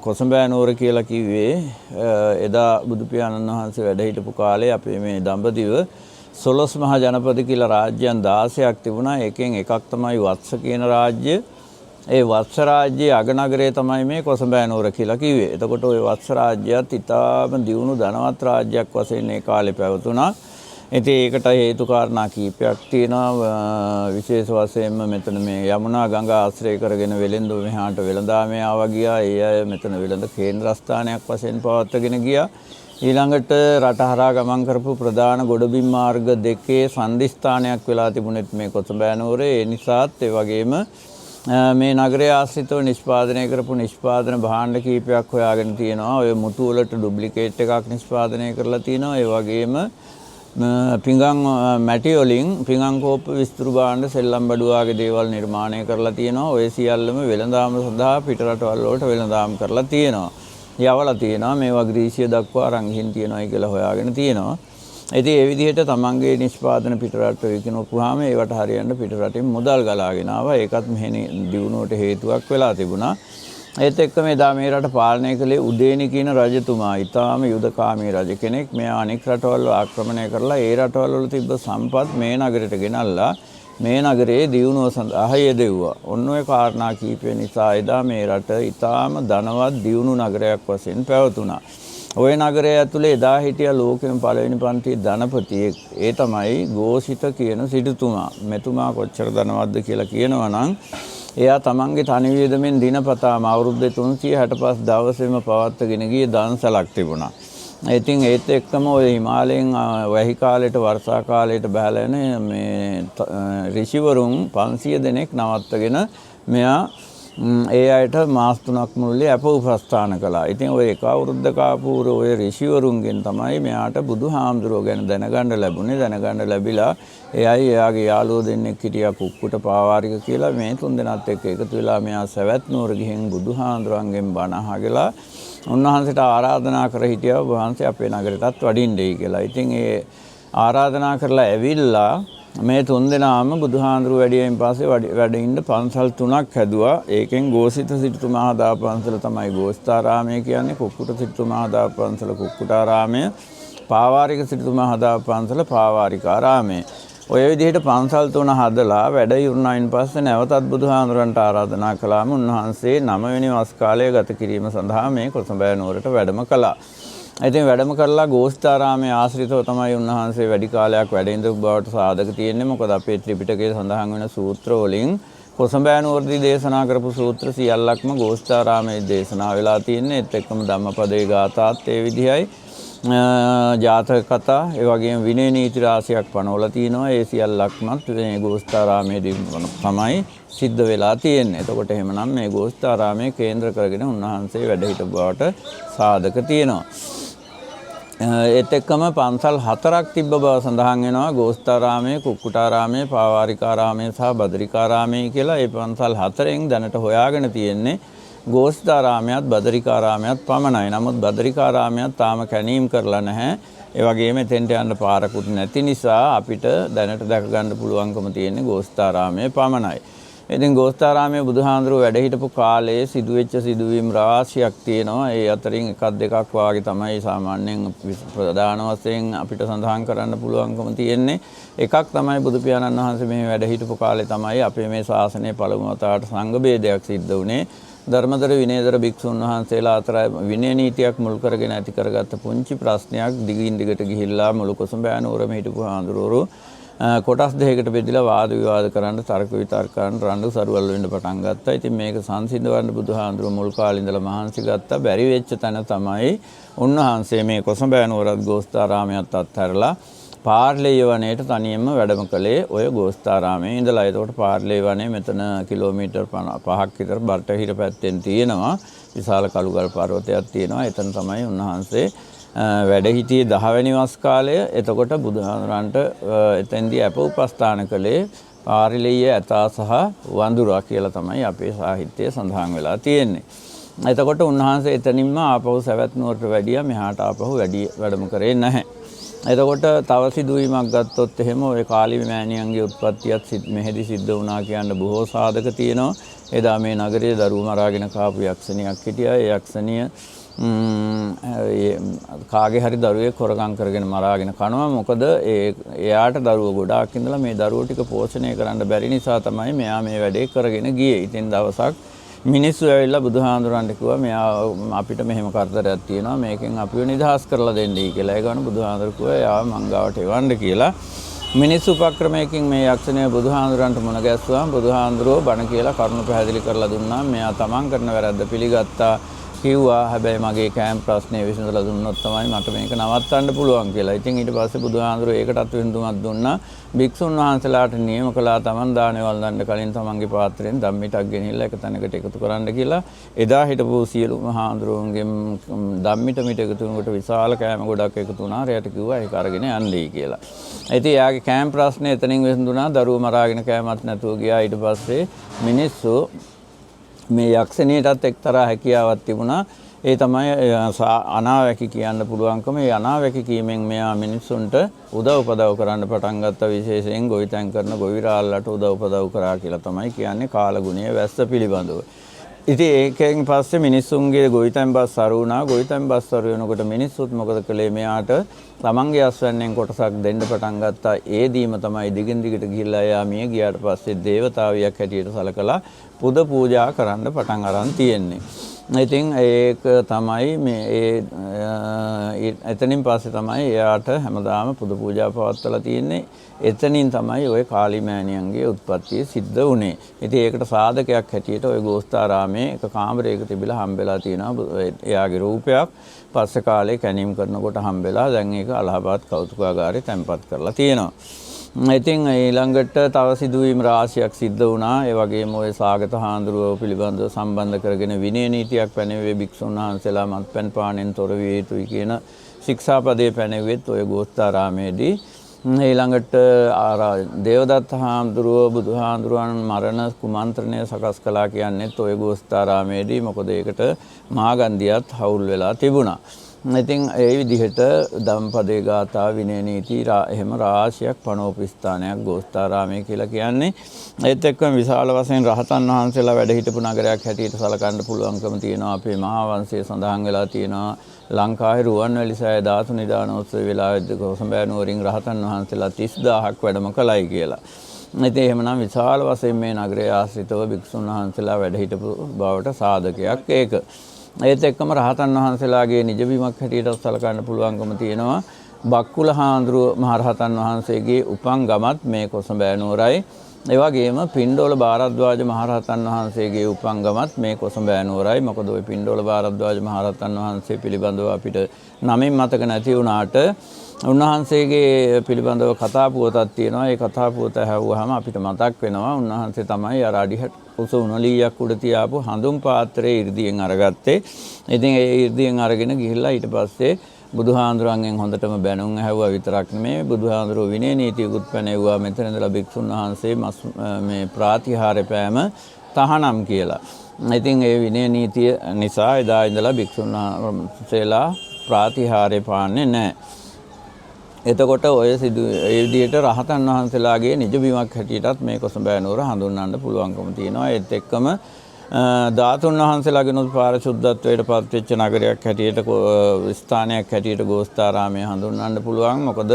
කොසඹෑ නුවර කියලා කිව්වේ එදා බුදු පියාණන් වහන්සේ වැඩ හිටපු කාලේ අපේ මේ දඹදිව 12 මහා ජනපද කියලා රාජ්‍යයන් 16ක් තිබුණා. ඒකෙන් එකක් තමයි වත්ස කියන රාජ්‍ය. ඒ වත්ස රාජ්‍යයේ අගනගරය තමයි මේ කොසඹෑ නුවර කියලා කිව්වේ. එතකොට ওই වත්ස රාජ්‍යයත් ඉතාම දියුණු ධනවත් රාජ්‍යයක් වශයෙන් ඒ කාලේ පැවතුණා. ඉතින් ඒකට හේතු කාරණා කීපයක් තියෙනවා. විශේෂ වශයෙන්ම මෙතන මේ යමුනා ගඟ ආශ්‍රය කරගෙන වෙළෙන්දු මෙහාට වෙළඳාමේ ආවා ගියා. ඒ අය මෙතන වෙළඳ කේන්ද්‍රස්ථානයක් වශයෙන් පවත්වාගෙන ගියා. ඊළඟට රට හරහා ගමන් කරපු ප්‍රධාන ගොඩබිම් මාර්ග දෙකේ සන්ධිස්ථානයක් වෙලා තිබුණෙත් මේ කොසඹෑ නුවර. ඒ නිසාත් ඒ වගේම මේ නගරය ආශ්‍රිතව නිෂ්පාදනය කරපු නිෂ්පාදන භාණ්ඩ කීපයක් හොයාගෙන තියෙනවා. ඔය මුතු වලට ඩුප්ලිකේට් එකක් නිෂ්පාදනය කරලා තියෙනවා. ඒ වගේම පිඟන් මැටි වලින් පිඟන් කෝප්ප විස්තර භාණ්ඩ සෙල්ලම් බඩුවාගේ දේවල් නිර්මාණය කරලා තියෙනවා. ඔය සියල්ලම වෙළඳාම සඳහා පිටරටවල් වලට වෙළඳාම් කරලා තියෙනවා. යවලා තියෙනවා. මේවා ග්‍රීසිය දක්වා රංගින් තියෙනවායි කියලා හොයාගෙන තියෙනවා. ඉතින් ඒ විදිහට තමන්ගේ නිෂ්පාදන පිටරට විකිනොපුවාම ඒවට හරියන්න පිටරටින් මුදල් ගලාගෙන ආවා. ඒකත් මෙහෙණි දියුණුවට හේතුවක් වෙලා තිබුණා. ඒත් එක්කම එදා මේ රට පාලනය කළේ උදේනි කියන රජතුමා. ඊටාම යුදකාමී රජ කෙනෙක්. මෙයා අනෙක් රටවල් ආක්‍රමණය කරලා ඒ රටවල් වල තිබ්බ සම්පත් මේ නගරයට ගෙනල්ලා මේ නගරයේ දියුණුව සඳහා යෙදුවා. ඔන්න ඔය කාරණා කීපය නිසා එදා මේ රට ඊටාම ධනවත් දියුණු නගරයක් වශයෙන් පැවතුණා. ওই නගරය ඇතුලේ එදා හිටිය ලෝකෙම පළවෙනි පන්තියේ ධනපතියෙක්. ඒ තමයි ගෝසිත කියන සිටුතුමා. මෙතුමා කොච්චර ධනවත්ද කියලා කියනවා නම් එයා තමන්ගේ තනි වියදමෙන් දිනපතාම අවුරුදු 365 දවසෙම පවත්වාගෙන ගිය දන්සලක් තිබුණා. ඉතින් ඒත් එක්කම ඔය හිමාලයෙන් වැහි කාලයට වර්ෂා කාලයට බහලා යන මේ ඍෂිවරුන් 500 දෙනෙක් නවත්තගෙන මෙයා ඒ අයට මාස 3ක් මුළුල්ලේ අප උපස්ථාන කළා. ඉතින් ඔය එක අවුරුද්දක ආපුර ඔය ඍෂිවරුන්ගෙන් තමයි මෙයාට බුදුහාමුදුරුවෝ ගැන දැනගන්න ලැබුණේ. දැනගන්න ලැබිලා එයයි එයාගේ යාළුවෝ දෙන්නෙක් හිටියා කුක්කුට පාවාරික කියලා. මේ තුන් දෙනාත් එක්ක එකතු වෙලා මෙයා සවැත් නුවර ගිහින් බුදුහාමුදුරන්ගෙන් බණ අහගලා උන්වහන්සේට ආරාධනා කර හිටියා වහන්සේ අපේ නගරයටත් වඩින්නයි කියලා. ඉතින් ඒ ආරාධනා කරලා ඇවිල්ලා මේ තුන් දෙනාම බුදුහාඳුරු වැඩියෙන් පස්සේ වැඩ ඉන්න පන්සල් 3ක් හැදුවා. ඒකෙන් ගෝසිත සිටුතුමා හදාපු පන්සල තමයි ගෝස්තාරාමය කියන්නේ. කුක්කුට සිටුතුමා හදාපු පන්සල කුක්කුටාරාමය. පාවාරික සිටුතුමා හදාපු පන්සල පාවාරිකාරාමය. ඔය විදිහට පන්සල් 3 හදලා වැඩ ඉවරනායින් පස්සේ නැවතත් බුදුහාඳුරන්ට ආරාධනා කළාම උන්වහන්සේ 9 වෙනි වස් කාලය ගත කිරීම සඳහා මේ කොසඹෑ නුවරට වැඩම කළා. ඉතින් වැඩම කරලා ගෝස්තාරාමයේ ආශ්‍රිතව තමයි උන්වහන්සේ වැඩි කාලයක් වැඩ ඉඳපු බවට සාධක තියෙන්නේ. මොකද අපේ ත්‍රිපිටකයේ සඳහන් වෙන සූත්‍ර වලින් කොසඹෑ නුවරදී දේශනා කරපු සූත්‍ර සියල්ලක්ම ගෝස්තාරාමයේ දේශනා වෙලා තියෙන්නේ. ඒත් එක්කම ධම්මපදයේ ගාථාත් ඒ විදිහයි. ජාතක කතා ඒ වගේම විනය නීති රාශියක් පනවලා තිනවා. ඒ සියල්ලක්මත් මේ ගෝස්තාරාමයේදී තමයි සිද්ධ වෙලා තියෙන්නේ. එතකොට එහෙමනම් මේ ගෝස්තාරාමයේ කේන්ද්‍ර කරගෙන උන්වහන්සේ වැඩ හිටපු බවට සාධක තියෙනවා. ඒත් එක්කම පන්සල් 4ක් තිබ්බ බව සඳහන් වෙනවා. ගෝස්තාරාමයේ, කුක්කුටාරාමයේ, පාවාරිකාරාමයේ සහ බදරිකාරාමයේ කියලා. ඒ පන්සල් 4න් දැනට හොයාගෙන තියෙන්නේ ගෝස්තාරාමයත් බදරිකාරාමයත් පමණයි. නමුත් බදරිකාරාමයත් තාම කැණීම් කරලා නැහැ. ඒ වගේම එතෙන්ට යන්න පාරකුත් නැති නිසා අපිට දැනට දැක ගන්න පුළුවන්කම තියෙන්නේ ගෝස්තාරාමයේ පමණයි. ඉතින් ගෝස්තාරාමයේ බුදුහාඳුරුවෝ වැඩ හිටපු කාලයේ සිදුවෙච්ච සිදුවීම් රාශියක් තියෙනවා. ඒ අතරින් එකක් දෙකක් වාගේ තමයි සාමාන්‍යයෙන් ප්‍රධාන වශයෙන් අපිට සඳහන් කරන්න පුළුවන්කම තියෙන්නේ. එකක් තමයි බුදු පියාණන් වහන්සේ මේ වැඩ හිටපු කාලේ තමයි අපේ මේ ශාසනයේ පළමු වතාවට සංඝ ભેදයක් සිද්ධ වුණේ. ධර්මදර විනයදර භික්ෂුන් වහන්සේලා අතර විනය නීතියක් මුල් කරගෙන ඇති කරගත්ත පුංචි ප්‍රශ්නයක් දිගින් දිගට ගිහිල්ලා මුළු කොසඹෑ නුවරම හිටපු හාමුදුරුවෝ කොටස් දෙකකට බෙදලා වාද විවාද කරන්න තර්ක විතර්ක කරන්න රණ්ඩු සරුවල් වෙන්න පටන් ගත්තා. ඉතින් මේක සංසිඳවන්න බුදුහාමුදුරුවෝ මුල් කාලේ ඉඳලා මහන්සි ගත්තා. බැරි වෙච්ච තැන තමයි උන්වහන්සේ මේ කොසඹෑ නුවරත් ගෝස්තාරාමයත් අත්හැරලා පාර්ලේය වනයේට තනියම වැඩම කළේ ඔය ගෝස්තාරාමයේ ඉඳලා. ඒකට පාර්ලේය වනය මෙතන කිලෝමීටර් 5ක් විතර බටහිර පැත්තෙන් තියෙනවා. විශාල කළුගල් පර්වතයක් තියෙනවා. එතන තමයි උන්වහන්සේ වැඩ හිටියේ 10 වෙනි වස් කාලය. එතකොට බුදුහාමුදුරන්ට එතෙන්දී අප උපස්ථාන කළේ පාර්ලේය ඇතා සහ වඳුරා කියලා තමයි අපේ සාහිත්‍යයේ සඳහන් වෙලා තියෙන්නේ. එතකොට උන්වහන්සේ එතනින්ම ආපහු සවැත් නුවරට වැඩියා. මෙහාට ආපහු වැඩම කරේ නැහැ. එතකොට තව සිදුවීමක් ගත්තොත් එහෙම ඔය කාලි මෑණියන්ගේ උත්පත්තියත් මෙහෙදි සිද්ධ වුණා කියන්න බොහෝ සාධක තියෙනවා. එදා මේ නගරයේ දරුවෝ මරාගෙන කාපු යක්ෂණියක් හිටියා. ඒ යක්ෂණිය කාගේ හරි දරුවෙක් හොරකම් කරගෙන මරාගෙන කනවා. මොකද එයාට දරුවෝ ගොඩාක් ඉඳලා මේ දරුවෝ ටික පෝෂණය කරන්න බැරි නිසා තමයි මෙයා මේ වැඩේ කරගෙන ගියේ. ඉතින් දවසක් මිනිස්සු ඇවිල්ලා බුදුහාඳුරන්ට කිව්වා මෙයා අපිට මෙහෙම කරදරයක් තියෙනවා මේකෙන් අපිව නිදහස් කරලා දෙන්නයි කියලා. ඒ ගමන් බුදුහාඳුර කිව්වා එයාව මංගාවට එවන්න කියලා. මිනිස්සු උපක්‍රමයකින් මේ යක්ෂණය බුදුහාඳුරන්ට මුණ ගැස්සුවාම බුදුහාඳුරෝ බණ කියලා කරුණු පැහැදිලි කරලා දුන්නා. මෙයා තමන් කරන වැරද්ද පිළිගත්තා. කිව්වා හැබැයි මගේ කෑම ප්‍රශ්නේ විසඳලා දුන්නොත් තමයි මට මේක නවත්තන්න පුළුවන් කියලා. ඉතින් ඊට පස්සේ බුදුහාඳුරෝ ඒකටත් විසඳුමක් දුන්නා. භික්ෂුන් වහන්සේලාට නියම කළා තමන් දානේ වළඳන්න කලින් තමන්ගේ පාත්‍රයෙන් ධම්මිටක් ගෙනහිල්ලා එක තැනකට එකතු කරන්න කියලා. එදා හිටපු සියලුම හාඳුරුවන්ගෙන් ධම්මිට මිට එකතු වෙනකොට විශාල කෑම ගොඩක් එකතු වුණා. රැයට කිව්වා ඒක අරගෙන යන්නයි කියලා. ඉතින් එයාගේ කෑම ප්‍රශ්නේ එතනින් විසඳුණා. දරුවෝ මරාගෙන කෑමත් නැතුව ගියා. ඊට පස්සේ මිනිස්සු මේ යක්ෂණියටත් එක්තරා හැකියාවක් තිබුණා. ඒ තමයි අනාවැකි කියන්න පුළුවන්කම. ඒ අනාවැකි කීමෙන් මෙයා මිනිස්සුන්ට උදව් උපදව් කරන්න පටන් ගත්තා. විශේෂයෙන් ගොවිතැන් කරන ගොවිරාල්ලට උදව් උපදව් කරා කියලා තමයි කියන්නේ කාලගුණයේ වැස්ස පිළිබඳව. ඉතින් ඒකෙන් පස්සේ මිනිස්සුන්ගේ ගොවිතැන් බස් අරු වුණා. ගොවිතැන් බස් අරු වෙනකොට මිනිස්සුත් මොකද කළේ මෙයාට තමන්ගේ අස්වැන්නෙන් කොටසක් දෙන්න පටන් ගත්තා. ඒ දීම තමයි දිගින් දිගට ගිහිල්ලා එයා මිය ගියාට පස්සේ දේවතාවියක් හැටියට සලකලා පුද පූජා කරන්න පටන් අරන් තියෙන්නේ. ඉතින් ඒක තමයි මේ එතනින් පස්සේ තමයි එයාට හැමදාම පුද පූජා පවත්වලා තියෙන්නේ. එතනින් තමයි ওই කාලි මෑණියන්ගේ උත්පත්තිය සිද්ධ වුණේ. ඉතින් ඒකට සාධකයක් හැටියට ওই ගෝස්තාරාමේ එක කාමරයක තිබිලා හම්බෙලා තියෙනවා එයාගේ රූපයක්. පස්සේ කාලේ කැණීම් කරනකොට හම්බෙලා දැන් ඒක අලහබාද් කෞතුකාගාරේ තැන්පත් කරලා තියෙනවා. ඉතින් ඊළඟට තව සිදුවීම් රාශියක් සිද්ධ වුණා. ඒ වගේම ওই සාගත හාමුදුරුවෝ පිළිබඳව සම්බන්ධ කරගෙන විනය නීතියක් පැනෙව්වේ භික්ෂුන් වහන්සේලා මත්පැන් පානෙන් තොර විය යුතුයි කියන ශික්ෂාපදයේ පැනෙව්වෙත් ওই ගෝස්තාරාමේදී. ඊළඟට දේවදත්ත හාමුදුරුවෝ බුදුහාඳුරුවන් මරණ කුමන්ත්‍රණය සකස් කළා කියන්නේත් ওই ගෝස්තාරාමේදී. මොකද ඒකට මාගන්දියත් හවුල් වෙලා තිබුණා. ඉතින් ඒ විදිහට ධම්පදේ ගාථා විනය නීති එහෙම රාශියක් පනෝප ස්ථානයක් ගෝස්තාරාමය කියලා කියන්නේ. ඒත් එක්කම විශාල වශයෙන් රහතන් වහන්සේලා වැඩ හිටපු නගරයක් හැටියට සලකන්න පුළුවන්කම තියෙනවා. අපේ මහා වංශයේ සඳහන් වෙලා තියෙනවා ලංකාවේ රුවන්වැලි සෑය ධාතු නිධානෝත්සව වෙලාවේදී කොසඹෑ නුවරින් රහතන් වහන්සේලා 30000ක් වැඩම කළයි කියලා. ඉතින් එහෙමනම් විශාල වශයෙන් මේ නගරයේ ආශ්‍රිතව භික්ෂුන් වහන්සේලා වැඩ හිටපු බවට සාධකයක් ඒක. ඒත් එක්කම රහතන් වහන්සේලාගේ නිජබිමක් හැටියට සලකන්න පුළුවන්කම තියෙනවා. බක්කුල හාමුදුරුව මහරහතන් වහන්සේගේ උපන් ගමත් මේ කොසඹෑ නුවරයි. ඒ වගේම පින්ඩෝල භාරද්වාජ මහරහතන් වහන්සේගේ උපන් ගමත් මේ කොසඹෑ නුවරයි. මොකද ওই පින්ඩෝල භාරද්වාජ මහරහතන් වහන්සේ පිළිබඳව අපිට නමින් මතක නැති වුණාට උන්වහන්සේගේ පිළිබඳව කතා පුවතක් තියෙනවා. ඒ කතා පුවත ඇහුවාම අපිට මතක් වෙනවා උන්වහන්සේ තමයි අර අඩිහට උස උණලියක් උඩ තියාපු හඳුන් පාත්‍රයේ 이르දියෙන් අරගත්තේ. ඉතින් ඒ 이르දියෙන් අරගෙන ගිහිල්ලා ඊට පස්සේ බුදුහාඳුරන්ගෙන් හොඳටම බැනුම් ඇහුවා විතරක් නෙමෙයි බුදුහාඳුරෝ විනය නීතියකුත් පැනෙවුවා. මෙතන ඉඳලා භික්ෂුන් වහන්සේ මේ ප්‍රාතිහාර්ය පෑම තහනම් කියලා. ඉතින් ඒ විනය නීතිය නිසා එදා ඉඳලා භික්ෂුන් වහන්සේලා ප්‍රාතිහාර්ය පාන්නේ නැහැ. එතකොට ඔය ඒ විදිහට රහතන් වහන්සේලාගේ නිජබිමක් හැටියටත් මේ කොසඹෑ නුවර හඳුන්වන්න පුළුවන්කම තියෙනවා. ඒත් එක්කම ධාතුන් වහන්සේලාගෙනුත් පාරිශුද්ධත්වයට පත්වෙච්ච නගරයක් හැටියට ස්ථානයක් හැටියට ගෝස්තාරාමය හඳුන්වන්න පුළුවන්. මොකද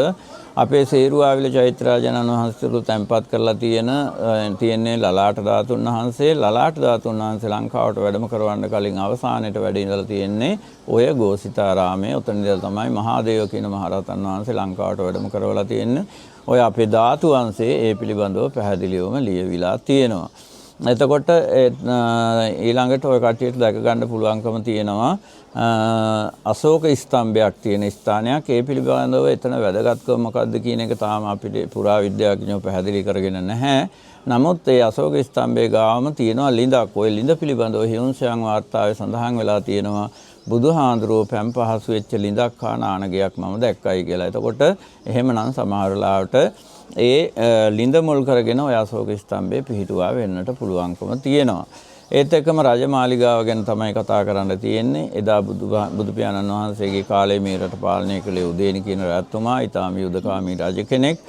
අපේ සේරුවාවිල චෛත්‍යරාජානන් වහන්සේතුළු තැන්පත් කරලා තියෙන්නේ ලලාට ධාතුන් වහන්සේ. ලලාට ධාතුන් වහන්සේ ලංකාවට වැඩම කරවන්න කලින් අවසානයේට වැඩ ඉඳලා තියෙන්නේ ඔය ගෝසිතාරාමයේ. උතන ඉඳලා තමයි මහාදේව කියන මහරහතන් වහන්සේ ලංකාවට වැඩම කරවලා තියෙන්නේ. ඔය අපේ ධාතු වංශයේ ඒ පිළිබඳව පැහැදිලිවම ලියවිලා තියෙනවා. එතකොට ඊළඟට ඔය කට්ටියට දැක ගන්න පුළුවන්කම තියෙනවා අශෝක ස්තම්භයක් තියෙන ස්ථානයක්. ඒ පිළිබඳව එතන වැදගත්කම මොකක්ද කියන එක තාම අපිට පුරාවිද්‍යාඥයෝ පැහැදිලි කරගෙන නැහැ. නමුත් ඒ අශෝක ස්තම්භයේ ගාවම තියෙනවා ලිඳක්. ওই ලිඳ පිළිබඳව හිංසයන් වාර්තාවේ සඳහන් වෙලා තියෙනවා බුදුහාඳුරෝ පැම් පහසු වෙච්ච ලිඳක් හා නානගයක් මම දැක්කයි කියලා. එතකොට එහෙමනම් සමහර වෙලාවට ඒ ලිඳ මුල් කරගෙන ඔය අශෝක ස්තම්භය පිහිටුවා වෙන්නට පුළුවන්කම තියෙනවා. ඒත් එක්කම රජමාලිගාව ගැන තමයි කතා කරන්න තියෙන්නේ. එදා බුදු පියාණන් වහන්සේගේ කාලේ මේ රට පාලනය කළේ උදේනි කියන රජතුමා. ඊටාම යුදකාමී රජ කෙනෙක්.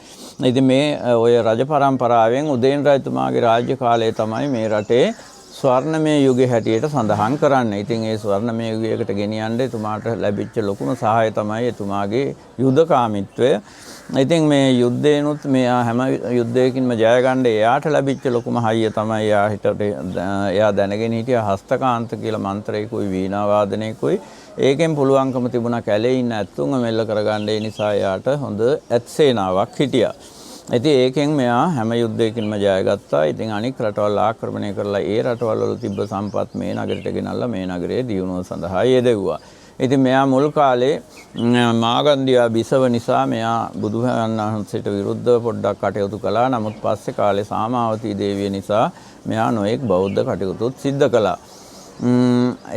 ඉතින් මේ ඔය රජ පරම්පරාවෙන් උදේන් රජතුමාගේ රාජ්‍ය කාලය තමයි මේ රටේ ස්වර්ණමය යුගයේ හැටියට සඳහන් කරන්නේ. ඉතින් ඒ ස්වර්ණමය යුගයකට ගෙනියන්න එතුමාට ලැබිච්ච ලොකුම සහාය තමයි එතුමාගේ යුදකාමීත්වය. ඉතින් මේ යුද්ධේනොත් මෙයා හැම යුද්ධයකින්ම ජය ගන්න එයාට ලැබිච්ච ලොකුම හයිය තමයි එයා දැනගෙන හිටිය හස්තකාන්ත කියලා මන්ත්‍රයකුයි වීණා වාදනයකුයි. ඒකෙන් පුළුවන්කම තිබුණා කැලේ ඉන්න ඇත්තුන්ව මෙල්ල කරගන්න. ඒ නිසා එයාට හොඳ ඇත්සේනාවක් හිටියා. ඉතින් ඒකෙන් මෙයා හැම යුද්ධයකින්ම ජයගත්තා. ඉතින් අනික් රටවල් ආක්‍රමණය කරලා ඒ රටවල් වල තිබ්බ සම්පත් මේ නගරයට ගෙනල්ලා මේ නගරයේ දියුණුව සඳහා යෙදුවා. ඉතින් මෙයා මුල් කාලේ මාගන්දියා බිසව නිසා මෙයා බුදුරජාණන් වහන්සේට විරුද්ධව පොඩ්ඩක් කටයුතු කළා. නමුත් පස්සේ කාලේ සාමාවතී දේවිය නිසා මෙයා නොඑක් බෞද්ධ කටයුතුත් සිද්ධ කළා.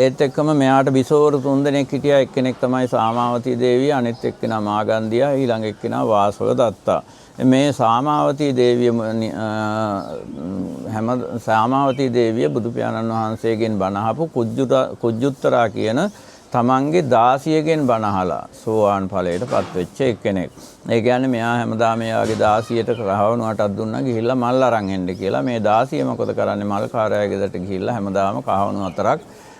ඒත් එක්කම මෙයාට බිසවරු 3 දෙනෙක් හිටියා. එක්කෙනෙක් තමයි සාමාවතී දේවිය, අනිත් එක්කෙනා මාගන්දියා, ඊළඟ එක්කෙනා වාසව දත්තා. මේ සාමාවතී දේවිය බුදු පියාණන් වහන්සේගෙන් බණ අහපු කුජ්ජුත්තරා කියන තමන්ගේ දාසියගෙන් බණ අහලා සෝවාන් ඵලයට පත් වෙච්ච එක්කෙනෙක්. ඒ කියන්නේ මෙයා හැමදාම එයාගේ දාසියට කහවණුවටක් දුන්නා ගිහිල්ලා මල් අරන් එන්න කියලා. මේ දාසිය මොකද කරන්නේ? මල් කාර්යය ගෙදරට ගිහිල්ලා හැමදාම කහවණු 4ක්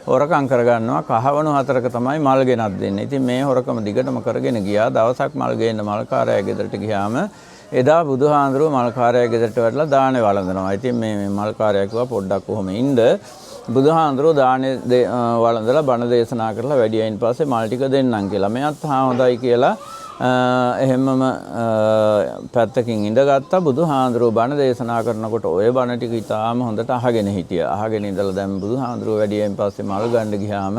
හොරකම් කරගන්නවා. කහවණු 4ක තමයි මල් ගෙනත් දෙන්නේ. ඉතින් මේ හොරකම දිගටම කරගෙන ගියා. දවසක් මල් ගේන්න මල් කාර්යය ගෙදරට ගියාම එදා බුදුහාඳුරුව මල්කාරයා ගෙදරට වැඩලා දානේ වළඳනවා. ඉතින් මේ මල්කාරයා කිව්වා පොඩ්ඩක් කොහොම ඉන්න. බුදුහාඳුරුව දානේ වළඳලා බණ දේශනා කරලා වැඩියෙන් පස්සේ මල් ටික දෙන්නම් කියලා. මෙයාත් හොඳයි කියලා එහෙමම පැත්තකින් ඉඳගත්තා. බුදුහාඳුරුව බණ දේශනා කරනකොට ওই බණ ටික ඉතාම හොඳට අහගෙන හිටියා. අහගෙන ඉඳලා දැන් බුදුහාඳුරුව වැඩියෙන් පස්සේ මල් ගන්න ගියාම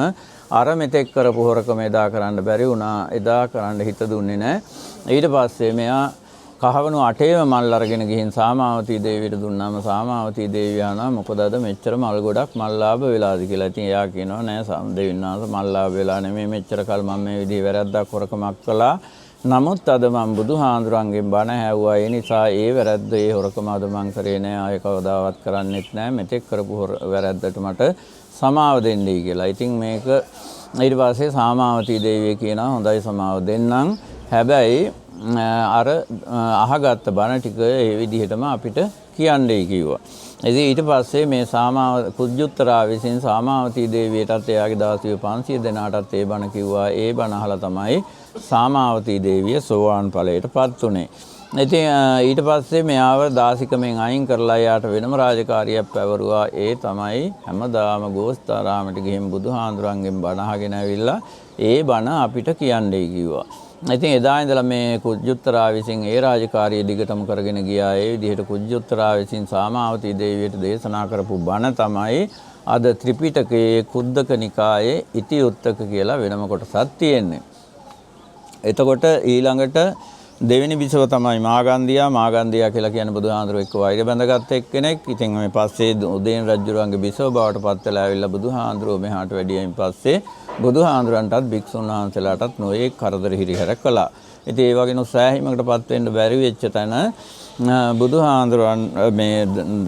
අර මෙතෙක් කරපු හොරකම එදා කරන්න බැරි වුණා. එදා කරන්න හිත දුන්නේ නැහැ. ඊට පස්සේ මෙයා කහවණු 8ේම මල් අරගෙන ගිහින් සාමාවතී දේවියට දුන්නාම සාමාවතී දේවිය ආනා මොකද අද මෙච්චර මල් ගොඩක් මල් ලාභ වෙලාද කියලා. ඉතින් එයා කියනවා නෑ දෙවියන්වහන්ස මල් ලාභ වෙලා නෙමෙයි මෙච්චර කල් මම මේ විදිහේ වැරද්දක් හොරකමක් කළා. නමුත් අද මම බුදුහාඳුරන්ගෙන් බණ ඇහුවා. ඒ නිසා ඒ වැරද්ද ඒ හොරකම අද මං කරේ නෑ. ආයෙ කවදාවත් කරන්නෙත් නෑ. මෙතෙක් කරපු වැරද්දට මට සමාව දෙන්නයි කියලා. ඉතින් මේක ඊට පස්සේ සාමාවතී දේවිය කියනවා හොඳයි සමාව දෙන්නම්. හැබැයි අර අහගත්ත බණ ටික ඒ විදිහටම අපිට කියන්නයි කිව්වා. ඉතින් ඊට පස්සේ මේ කුජ්ජුත්තරා විසින් සාමාවතී දේවියටත් එයාගේ දාසියෝ 500 දෙනාටත් ඒ බණ කිව්වා. ඒ බණ අහලා තමයි සාමාවතී දේවිය සෝවාන් ඵලයටපත් උනේ. ඉතින් ඊට පස්සේ මෙයාව දාසිකමෙන් අයින් කරලා එයාට වෙනම රාජකාරියක් පැවරුවා. ඒ තමයි හැමදාම ගෝස්තාරාමයට ගිහින් බුදුහාඳුරන්ගෙන් බණ අහගෙන ඇවිල්ලා ඒ බණ අපිට කියන්නයි කිව්වා. ඉතින් එදා ඉඳලා මේ කුජ්ජුත්තරා විසින් ඒ රාජකාරිය දිගටම කරගෙන ගියා. ඒ විදිහට කුජ්ජුත්තරා විසින් සාමාවතී දේවියට දේශනා කරපු බණ තමයි අද ත්‍රිපිටකයේ කුද්දක නිකායේ ඉතිඋත්තක කියලා වෙනම කොටසක් තියෙන්නේ. එතකොට ඊළඟට දෙවෙනි බිසව තමයි මාගන්දියා කියලා කියන්නේ බුදුහාඳුරුව එක්ක වෛර බැඳගත් එක්කෙනෙක්. ඉතින් මේ පස්සේ උදේන රජුරුවන්ගේ බිසව බවට පත් වෙලා ඇවිල්ලා බුදුහාඳුරුව මෙහාට වැඩියෙන් පස්සේ බුදුහාඳුරන්ටත් භික්ෂුන් වහන්සේලාටත් නොයේ කරදර හිරිහැර කළා. ඉතින් ඒ වගේ සෑහීමකටපත් වෙන්න බැරි වෙච්ච තැන බුදුහාඳුරන් මේ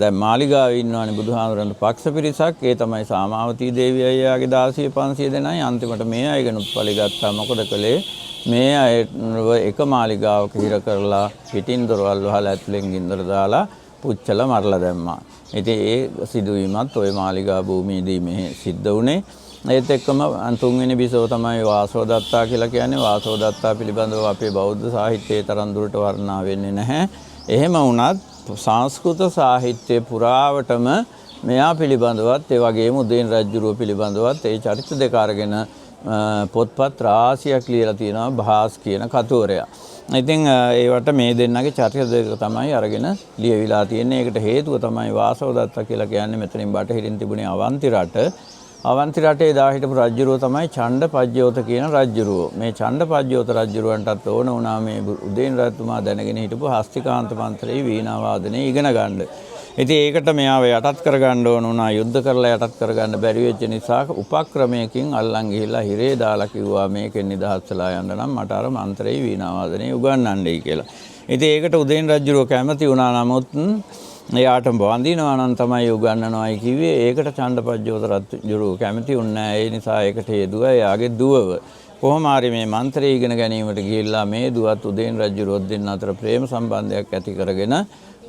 දැන් මාලිගාවේ ඉන්නවනේ බුදුහාඳුරන්ට පක්ෂ පිරිසක්. ඒ තමයි සාමාවතී දේවිය අයියාගේ 500 දෙනයි. අන්තිමට මේ අයගෙනුත් ඵලෙ ගත්තා. මොකද කළේ මේ අය එක මාලිගාවක හිර කරලා පිටින් දොරවල් වහලා ඇතුලෙන් ගින්දර දාලා පුච්චලා මරලා දැම්මා. ඉතින් ඒ සිදුවීමත් ওই මාලිගා භූමියේදී මේ සිද්ධ වුණේ. ඒත් එක්කම තුන්වෙනි බිසව තමයි වාසවදත්තා කියලා කියන්නේ. වාසවදත්තා පිළිබඳව අපේ බෞද්ධ සාහිත්‍යයේ තරම් දුරට වර්ණනා වෙන්නේ නැහැ. එහෙම වුණත් සංස්කෘත සාහිත්‍ය පුරාවටම මෙයා පිළිබඳවත් ඒ වගේම උදේන රජුරුව පිළිබඳවත් ඒ චරිත දෙක අරගෙන පොත්පත් රාශියක් ලියලා තියෙනවා භාස් කියන කතුවරයා. ඉතින් ඒවට මේ දෙන්නගේ චරිත දෙක තමයි අරගෙන ලියවිලා තියෙන්නේ. ඒකට හේතුව තමයි වාසවදත්තා කියලා කියන්නේ මෙතනින් බටහිරින් තිබුණේ අවන්ති රට. අවන්ති රටේ දා හිටපු රජුරුව තමයි චණ්ඩපජ්‍යෝත කියන රජුරුව. මේ චණ්ඩපජ්‍යෝත රජුරුවන්ටත් ඕන වුණා මේ උදේන රජතුමා දැනගෙන හිටපු හස්තිකාන්ත මන්ත්‍රයේ වීණා වාදනය ඉගෙන ගන්න. ඉතින් ඒකට මෙයාව යටත් කරගන්න ඕන වුණා. යුද්ධ කරලා යටත් කරගන්න බැරි වෙච්ච නිසා උපක්‍රමයකින් අල්ලන් ගිහිල්ලා හිරේ දාලා කිව්වා මේකෙන් නිදහස් වෙලා යන්න නම් මට අර මන්ත්‍රයේ වීණා වාදනය උගන්වන්නයි කියලා. ඉතින් ඒකට උදේන රජුරුව කැමති වුණා. නමුත් එයාට වඳිනවා නම් තමයි උගන්වනවායි කිව්වේ. ඒකට චණ්ඩපජ්ජෝත රජුරු කැමති වුණේ නැහැ. ඒ නිසා ඒකට හේතුව එයාගේ දුවව. කොහොම හරි මේ මන්ත්‍රය ඉගෙන ගැනීමට ගිහිල්ලා මේ දුවත් උදේන් රජුරුවත් දෙන්න අතර ප්‍රේම සම්බන්ධයක් ඇති කරගෙන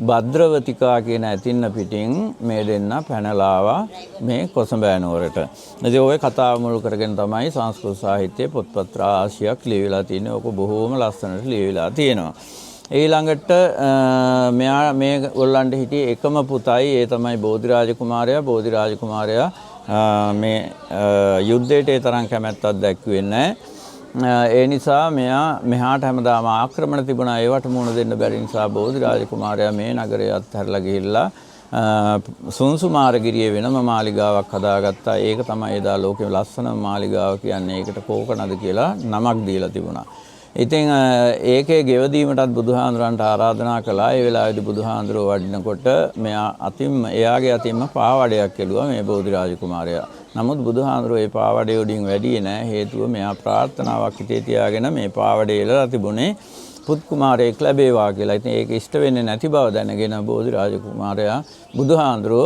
භද්‍රවතිකා කියන ඇතින්න පිටින් මේ දෙන්න පැනලාවා මේ කොසඹෑ නුවරට. ඉතින් ওই කතාව මුල් කරගෙන තමයි සංස්කෘත සාහිත්‍යයේ පොත්පත් රාශියක් ලියවිලා තියෙන්නේ. ඕක බොහෝම ලස්සනට ලියවිලා තියෙනවා. ඊළඟට මෙයා මේ ගොල්ලන්ට හිටියේ එකම පුතයි. ඒ තමයි බෝධිරාජ කුමාරයා. බෝධිරාජ කුමාරයා මේ යුද්ධයට ඒ තරම් කැමැත්තක් දැක්ුවේ නැහැ. ඒ නිසා මෙයා මෙහාට හැමදාම ආක්‍රමණ තිබුණා. ඒවට මුහුණ දෙන්න බැරි නිසා බෝධිරාජ කුමාරයා මේ නගරය අත්හැරලා ගිහිල්ලා සුන්සුමාරගිරියේ වෙනම මාලිගාවක් හදාගත්තා. ඒක තමයි එදා ලෝකේ ලස්සනම මාලිගාව කියන්නේ. ඒකට කෝකනද කියලා නමක් දීලා තිබුණා. ඉතින් ඒකේ ගෙවදීමටත් බුදුහාඳුරන්ට ආරාධනා කළා. ඒ වෙලාවේදී බුදුහාඳුරෝ වඩිනකොට මෙයා එයාගේ අතින්ම පාවඩයක් කෙළුවා මේ බෝධිරාජ කුමාරයා. නමුත් බුදුහාඳුරෝ ඒ පාවඩේ උඩින් වැඩියේ නැහැ. හේතුව මෙයා ප්‍රාර්ථනාවක් හිතේ තියාගෙන මේ පාවඩේ එළලා තිබුණේ පුත් කුමාරයෙක් ලැබේවා කියලා. ඉතින් ඒක ඉෂ්ට වෙන්නේ නැති බව දැනගෙන බෝධිරාජ කුමාරයා බුදුහාඳුරෝ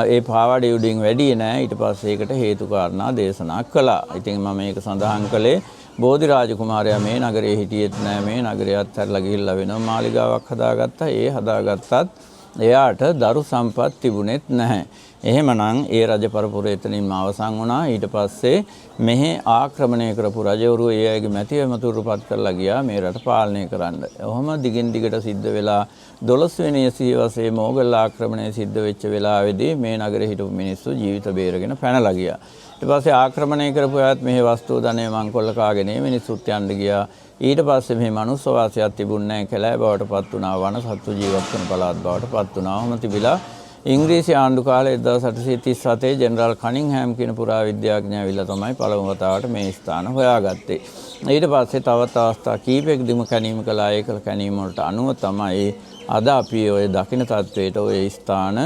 ඒ පාවඩේ උඩින් වැඩියේ නැහැ. ඊට පස්සේ ඒකට හේතු කාරණා දේශනා කළා. ඉතින් මම මේක සඳහන් කළේ බෝධිරාජ කුමාරයා මේ නගරේ හිටියෙත් නෑ. මේ නගරේ අත්හැරලා ගිහිල්ලා වෙනම මාලිගාවක් හදාගත්තා. ඒ හදාගත්තත් එයාට දරු සම්පත් තිබුණෙත් නැහැ. එහෙමනම් ඒ රජ පරපුර එතනින්ම අවසන් වුණා. ඊට පස්සේ මෙහි ආක්‍රමණය කරපු රජවරු ඒ අයගේ මැතිවමතුරුපත් කරලා ගියා මේ රට පාලනය කරන්න. ඔහොම දිගින් දිගට සිද්ධ වෙලා 12 වෙනි සියවසේ මොගල් ආක්‍රමණය සිද්ධ වෙච්ච වෙලාවේදී මේ නගරේ හිටපු මිනිස්සු ජීවිත බේරගෙන පැනලා ගියා. ඊට පස්සේ ආක්‍රමණය කරපු අයත් මෙහි වස්තු ධනෙ මංකොල්ල කාගෙන මිනිස්සුත් යන්න ගියා. ඊට පස්සේ මෙහි මනුස්ස වාසයක් තිබුණේ නැහැ. කැලෑ බවට පත් වුණා. වන සත්තු ජීවත් වෙන පළාත් බවට පත් වුණා. ඔහොම තිබිලා ඉංග්‍රීසි ආණ්ඩු කාලේ 1837 ජෙනරල් කනින්හෑම් කියන පුරාවිද්‍යාඥයා ඇවිල්ලා තමයි පළමු වතාවට මේ ස්ථාන හොයාගත්තේ. ඊට පස්සේ තවත් අවස්ථා කීපයකදීම කැණීම කළා. ඒක කැණීම වලට අනුව තමයි අද අපි ඔය දකින්න තත්වයට ඔය ස්ථාන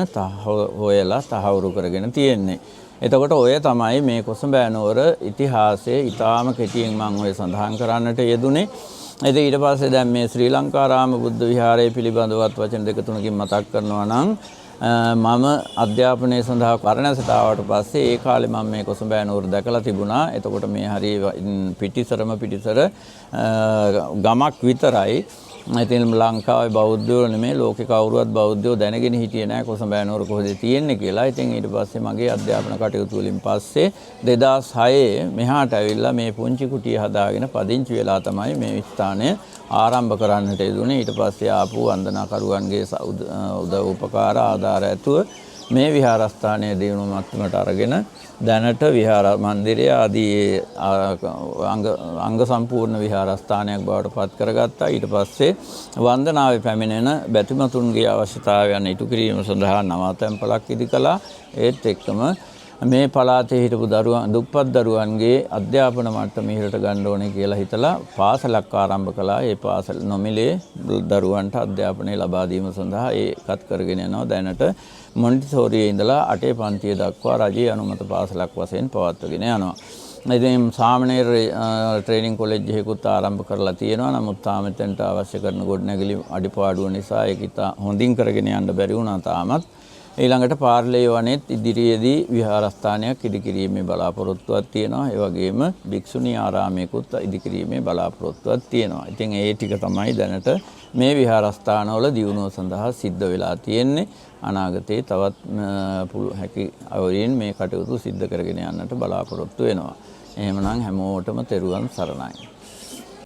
හොයලා තහවුරු කරගෙන තියෙන්නේ. එතකොට ඔය තමයි මේ කොසඹෑ නුවර ඉතිහාසයේ ඊටාම කෙටියෙන් මම ඔය සඳහන් කරන්නට යෙදුනේ. ඉතින් ඊට පස්සේ දැන් මේ ශ්‍රී ලංකාරාම බුද්ධ විහාරය පිළිබඳවත් වචන දෙක තුනකින් මතක් කරනවා නම් මම අධ්‍යාපනය සඳහා කරණැසට ආවට පස්සේ ඒ කාලේ මම මේ කොසඹෑ නුවර දැකලා තිබුණා. එතකොට මේ හරිය පිටිසර ගමක් විතරයි. ඉතින් ලංකාවේ බෞද්ධයෝ නෙමෙයි ලෝකේ කවුරුවත් බෞද්ධයෝ දැනගෙන හිටියේ නැහැ කොසඹෑ නුවර කොහෙද තියෙන්නේ කියලා. ඉතින් ඊට පස්සේ මගේ අධ්‍යාපන කටයුතු වලින් පස්සේ 2006 මෙහාට ඇවිල්ලා මේ පුංචි කුටිය හදාගෙන පදිංචි වෙලා තමයි මේ ස්ථානය ආරම්භ කරන්නට යෙදුනේ. ඊට පස්සේ ආපු වන්දනාකරුවන්ගේ උදව් උපකාර ආධාර ඇතුව මේ විහාරස්ථානයේ දියුණු මට්ටමට අරගෙන දැනට විහාර මන්දිරය ආදී අංග සම්පූර්ණ විහාරස්ථානයක් බවට පත් කරගත්තා. ඊට පස්සේ වන්දනාවේ පැමිණෙන බැතිමතුන්ගේ අවශ්‍යතාවයන් ඉටු කිරීම සඳහා නවාතැන්පලක් ඉදි කළා. ඒත් එක්කම මේ පළාතේ හිටපු දුප්පත් දරුවන්ගේ අධ්‍යාපන මට්ටම ඉහළට ගන්න ඕනේ කියලා හිතලා පාසලක් ආරම්භ කළා. ඒ පාසල නොමිලේ දරුවන්ට අධ්‍යාපනය ලබා දීම සඳහා ඒකත් කරගෙන යනවා. දැනට මොන්ටිසෝරියේ ඉඳලා 8 පන්තිය දක්වා රජයේ අනුමත පාසලක් වශයෙන් පවත්වාගෙන යනවා. ඉතින් සාමණේර ට්‍රේනින් කොලෙජ් එකකුත් ආරම්භ කරලා තියෙනවා. නමුත් තාම එතනට අවශ්‍ය කරන ගොඩනැගිලි අඩිපාඩුව නිසා ඒක ඉතා හොඳින් කරගෙන යන්න බැරි වුණා තාමත්. ඊළඟට පාර්ලේ වනේත් ඉදිරියේදී විහාරස්ථානයක් ඉදිකිරීමේ බලාපොරොත්තුවක් තියෙනවා. ඒ වගේම භික්ෂුණී ආරාමයකුත් ඉදිකිරීමේ බලාපොරොත්තුවක් තියෙනවා. ඉතින් ඒ ටික තමයි දැනට මේ විහාරස්ථානවල දියුණුව සඳහා සිද්ධ වෙලා තියෙන්නේ. අනාගතයේ තවත් හැකි අවරින් මේ කටයුතු සිද්ධ කරගෙන යන්නට බලාපොරොත්තු වෙනවා. එහෙමනම් හැමෝටම තෙරුවන් සරණයි.